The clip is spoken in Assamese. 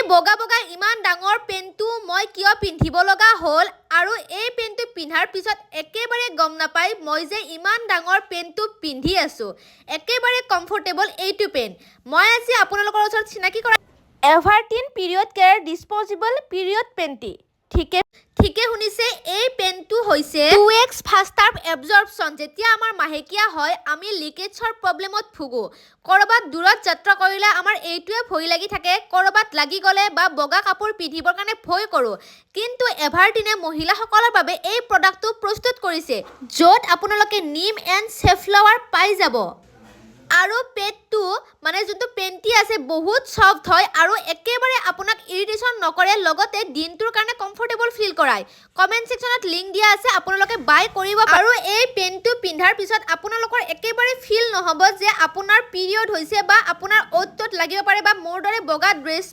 বগা বগা ইমান ডাঙৰ পেণ্টটো মই কিয় পিন্ধিব লগা হ'ল আৰু এই পেণ্টটো পিন্ধাৰ পিছত একেবাৰে গম নাপাই মই যে ইমান ডাঙৰ পেণ্টটো পিন্ধি আছোঁ একেবাৰে কমফৰ্টেবল এইটো পেণ্ট মই আজি আপোনালোকৰ ওচৰত চিনাকি কৰা এভাৰটিন পিৰিয়ড কেয়াৰ ডিছপ'জিবল পিৰিয়ড পেণ্টি ঠিকে শুনিছে এই পেণ্টটো হৈছে 2x ফাষ্টাৰ এবজৰ্পশ্যন যেতিয়া আমাৰ মাহেকীয়া হয় আমি লিকেজৰ প্ৰব্লেমত ভুগো কৰবাত দূৰত যাত্ৰা কৰিলে আমাৰ এইটোৱে ভয় লাগি থাকে কৰবাত লাগি গ'লে বা বগা কাপোৰ পিন্ধিবৰ কাৰণে ভয় কৰোঁ কিন্তু এভাৰটিনে মহিলাসকলৰ বাবে এই প্ৰডাক্টটো প্ৰস্তুত কৰিছে য'ত আপোনালোকে নিম এণ্ড চেফ্লাৱাৰ পাই যাব আৰু পেটটো মানে যোনটো পেণ্টি আছে বহুত সফ্ট হয় আৰু একেবাৰে আপোনাক ইৰিটেশ্যন নকৰে লগতে দিনটোৰ কাৰণে কমফৰ্টেবল ফিল কৰায় কমেণ্ট ছেকশ্যনত লিংক দিয়া আছে আপোনালোকে বাই কৰিব আৰু এই পেণ্টটো পিন্ধাৰ পিছত আপোনালোকৰ একেবাৰে ফিল নহ'ব যে আপোনাৰ পিৰিয়ড হৈছে বা আপোনাৰ অ'ত ত'ত লাগিব পাৰে বা মোৰ দৰে বগা ড্ৰেছ